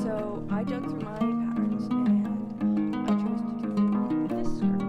So I dug through my patterns and I chose to do this skirt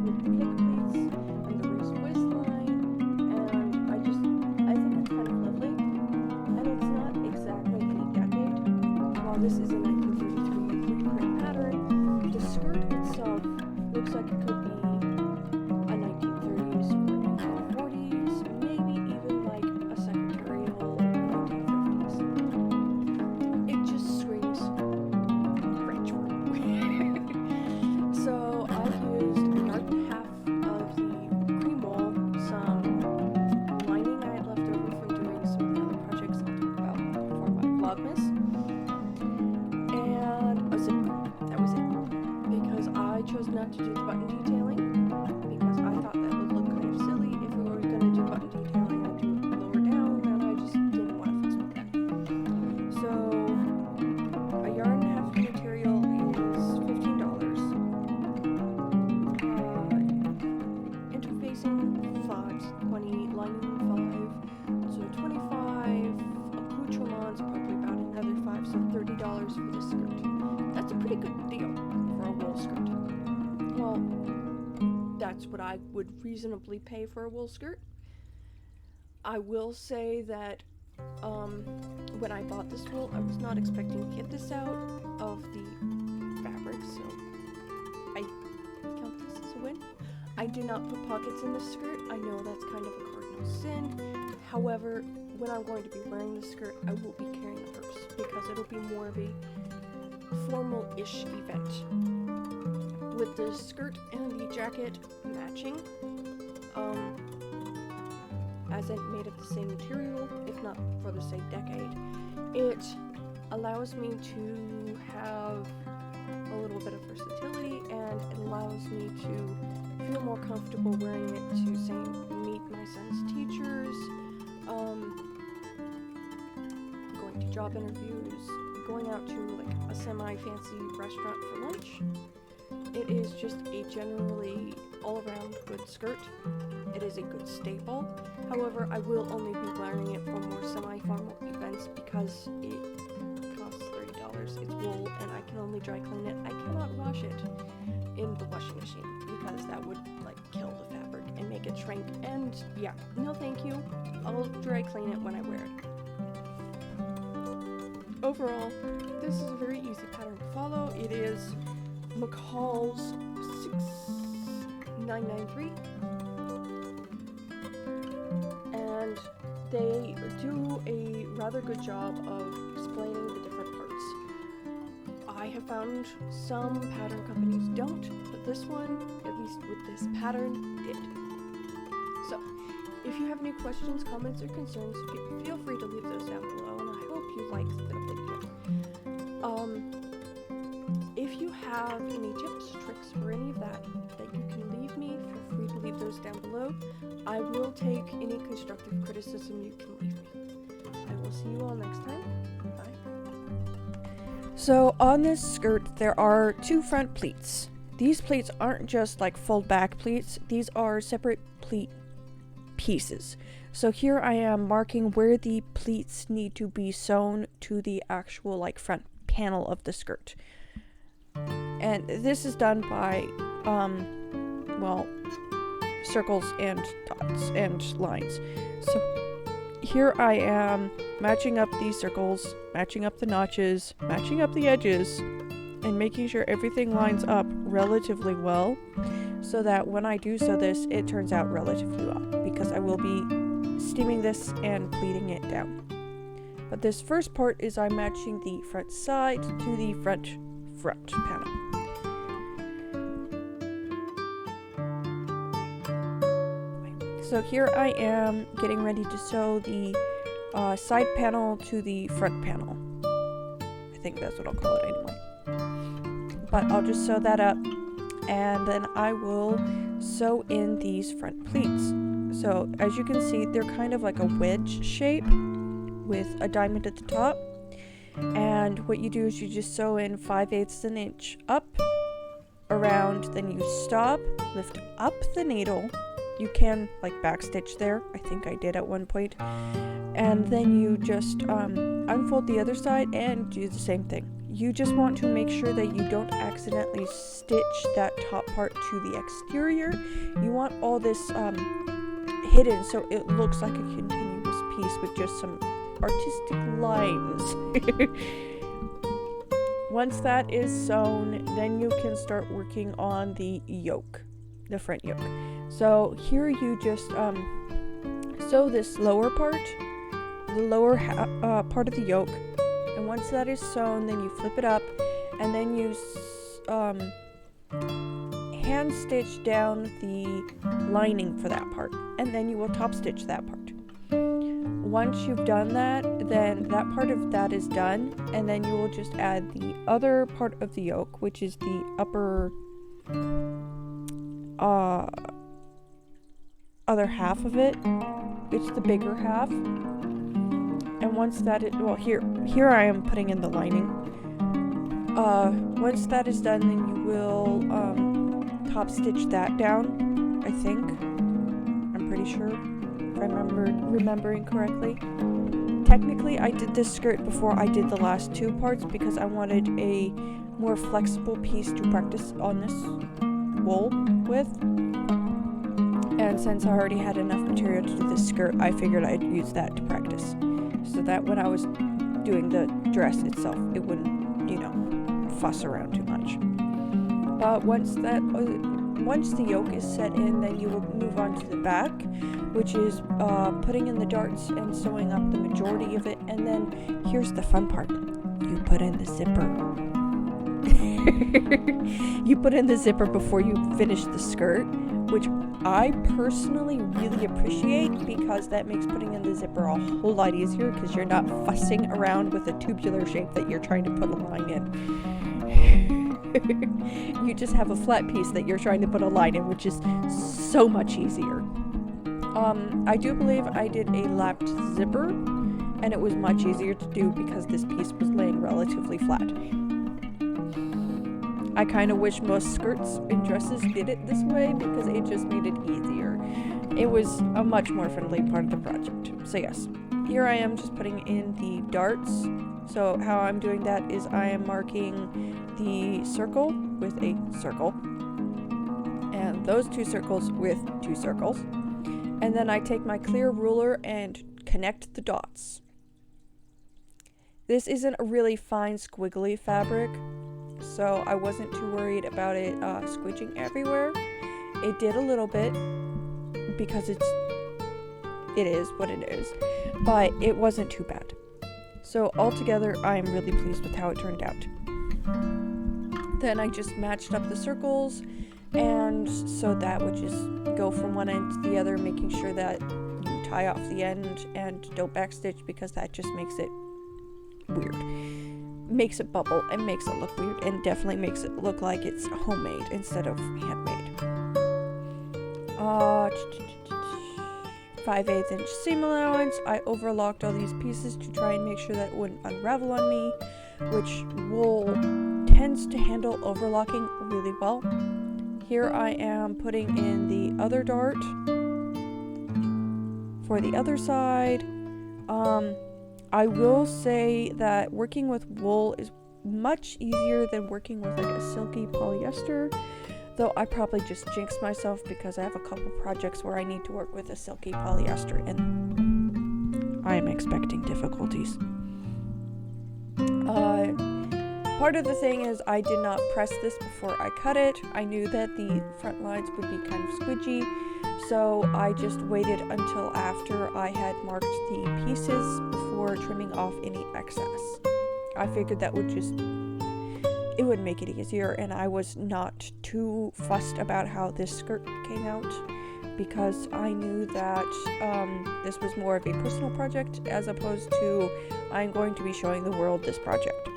with the hip pleats and the raised waistline, and I think it's kind of lovely. And it's not exactly any decade. While this is a 1933 print pattern, the skirt itself looks like it could be a 1930s or 1940s, maybe even like a secretarial 1950s. It just screams French for me. So I used a yard and a half of the cream wool, some lining I had left over from doing some of the other projects I'll talk about for my Vlogmas, and a zipper. That was it. Because I chose not to do the button detailing, because I thought that would look kind of silly if we were going to do button detailing and do it lower down, and I just didn't want to fuss with that. So a yard and a half of material is $15. Interfacing 5, 20, lining 5, so 25. Accoutrements probably about another 5, so $30 for this skirt. That's a pretty good deal for a wool skirt. Well, that's what I would reasonably pay for a wool skirt. I will say that when I bought this wool, I was not expecting to get this out of the fabric, so I count this as a win. I did not put pockets in this skirt. I know that's kind of a cardinal sin. However, when I'm going to be wearing this skirt, I will be carrying a purse because it'll be more of a formal-ish event. With the skirt and the jacket matching, as it made of the same material, if not for the same decade, it allows me to have a little bit of versatility, and it allows me to feel more comfortable wearing it to, say, meet my son's teachers, going to job interviews, going out to like a semi-fancy restaurant for lunch. It is just a generally all-around good skirt. It is a good staple. However, I will only be wearing it for more semi-formal events because it costs $30. It's wool, and I can only dry clean it. I cannot wash it in the washing machine because that would like kill the fabric and make it shrink. And yeah, no thank you. I'll dry clean it when I wear it. Overall, this is a very easy pattern to follow. It is McCall's 6993, and they do a rather good job of explaining the different parts. I have found some pattern companies don't, but this one, at least with this pattern, did. So, if you have any questions, comments, or concerns, feel free to leave those down below, and I hope you liked the video. If you have any tips, tricks, or any of that you can leave me, feel free to leave those down below. I will take any constructive criticism you can leave me. I will see you all next time. Bye. So on this skirt, there are 2 front pleats. These pleats aren't just like fold back pleats, these are separate pleat pieces. So here I am marking where the pleats need to be sewn to the actual like front panel of the skirt. And this is done by, circles and dots and lines. So here I am matching up these circles, matching up the notches, matching up the edges, and making sure everything lines up relatively well so that when I do sew this, it turns out relatively well, because I will be steaming this and pleating it down. But this first part is I'm matching the front side to the front panel. So here I am getting ready to sew the side panel to the front panel. I think that's what I'll call it anyway. But I'll just sew that up, and then I will sew in these front pleats. So as you can see, they're kind of like a wedge shape with a diamond at the top. And what you do is you just sew in 5/8 an inch up, around, then you stop, lift up the needle. You can like backstitch there, I think I did at one point. And then you just unfold the other side and do the same thing. You just want to make sure that you don't accidentally stitch that top part to the exterior. You want all this hidden so it looks like a continuous piece with just some artistic lines. Once that is sewn, then you can start working on the yoke, the front yoke. So here you just sew this lower part, the lower part of the yoke, and once that is sewn, then you flip it up, and then you hand stitch down the lining for that part, and then you will top stitch that part. Once you've done that, then that part of that is done, and then you will just add the other part of the yoke, which is the upper other half of it. It's the bigger half. And once that is, well, here I am putting in the lining. Once that is done, then you will top stitch that down, I think. I'm pretty sure, if I'm remembering correctly. Technically, I did this skirt before I did the last two parts because I wanted a more flexible piece to practice on this wool with. And since I already had enough material to do this skirt, I figured I'd use that to practice, so that when I was doing the dress itself, it wouldn't, fuss around too much. But once the yoke is set in, then you will move on to the back, which is putting in the darts and sewing up the majority of it. And then here's the fun part: you put in the zipper. You put in the zipper before you finish the skirt, which I personally really appreciate because that makes putting in the zipper a whole lot easier because you're not fussing around with a tubular shape that you're trying to put a line in. You just have a flat piece that you're trying to put a line in, which is so much easier. I do believe I did a lapped zipper, and it was much easier to do because this piece was laying relatively flat. I kind of wish most skirts and dresses did it this way because it just made it easier. It was a much more friendly part of the project. So yes, here I am just putting in the darts. So how I'm doing that is I am marking the circle with a circle, and those two circles with two circles. And then I take my clear ruler and connect the dots. This isn't a really fine squiggly fabric, so I wasn't too worried about it squidging everywhere. It did a little bit because it is what it is, but it wasn't too bad. So altogether, I am really pleased with how it turned out. Then I just matched up the circles, and so that would just go from one end to the other, making sure that you tie off the end and don't backstitch because that just makes it weird. Makes it bubble and makes it look weird, and definitely makes it look like it's homemade instead of handmade. 5/8 inch seam allowance. I overlocked all these pieces to try and make sure that it wouldn't unravel on me, which wool tends to handle overlocking really well. Here I am putting in the other dart for the other side. I will say that working with wool is much easier than working with like a silky polyester, though I probably just jinxed myself because I have a couple projects where I need to work with a silky polyester and I am expecting difficulties. Part of the thing is I did not press this before I cut it. I knew that the front lines would be kind of squidgy, so I just waited until after I had marked the pieces before trimming off any excess. I figured that would it would make it easier, and I was not too fussed about how this skirt came out because I knew that this was more of a personal project as opposed to I'm going to be showing the world this project.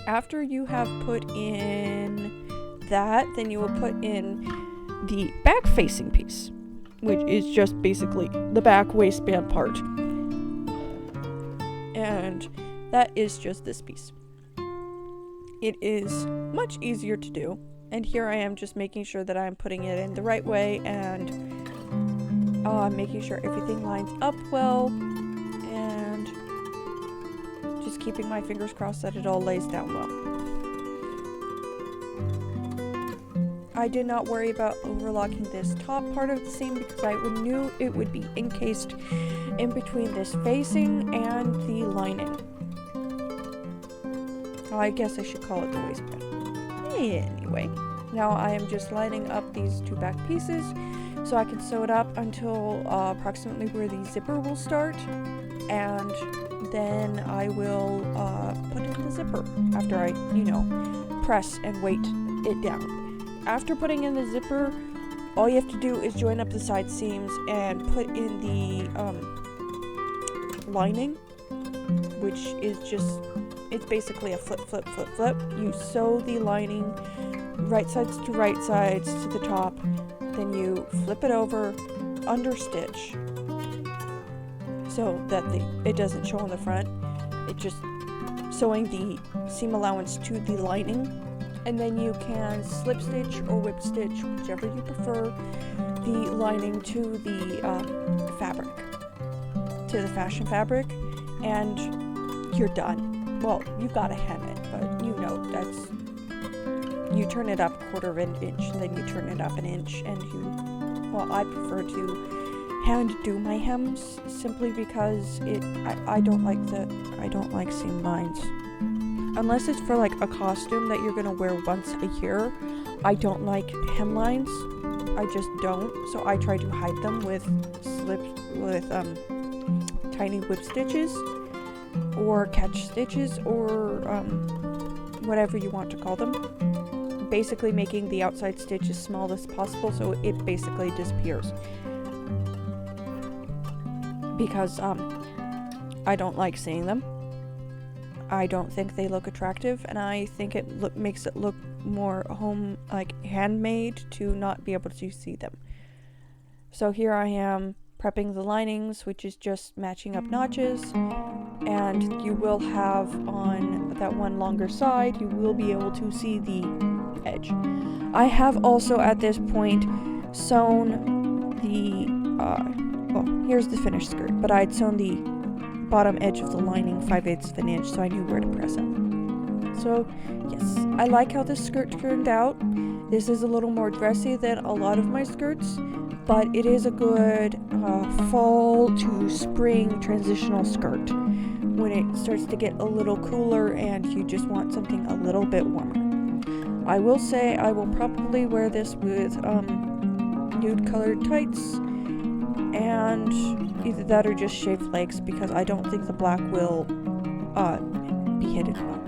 After you have put in that, then you will put in the back facing piece, which is just basically the back waistband part. And that is just this piece. It is much easier to do, and here I am just making sure that I'm putting it in the right way and making sure everything lines up well, and just keeping my fingers crossed that it all lays down well. I did not worry about overlocking this top part of the seam because I knew it would be encased in between this facing and the lining. I guess I should call it the waistband. Anyway, now I am just lining up these two back pieces so I can sew it up until approximately where the zipper will start, and then I will put in the zipper after I, press and weight it down. After putting in the zipper, all you have to do is join up the side seams and put in the lining, which is just, it's basically a flip, flip, flip, flip. You sew the lining right sides to right sides to the top, then you flip it over, under stitch, so that it doesn't show on the front. It just sewing the seam allowance to the lining, and then you can slip stitch or whip stitch, whichever you prefer, the lining to the fabric, to the fashion fabric, and you're done. Well, you've got to hem it, but that's, you turn it up 1/4 inch, and then you turn it up 1 inch, and I prefer to hand do my hems simply because I don't like seam lines. Unless it's for like a costume that you're gonna wear once a year, I don't like hem lines. I just don't. So I try to hide them with tiny whip stitches or catch stitches or whatever you want to call them. Basically making the outside stitch as small as possible so it basically disappears. Because I don't like seeing them. I don't think they look attractive, and I think it makes it look more handmade to not be able to see them. So here I am prepping the linings, which is just matching up notches, and you will have on that one longer side, you will be able to see the edge. I have also at this point sewn the here's the finished skirt, but I'd sewn the bottom edge of the lining 5/8 of an inch, so I knew where to press it. So yes, I like how this skirt turned out. This is a little more dressy than a lot of my skirts, but it is a good fall to spring transitional skirt when it starts to get a little cooler and you just want something a little bit warmer. I will say I will probably wear this with nude colored tights, and either that or just shaved legs, because I don't think the black will be hidden enough.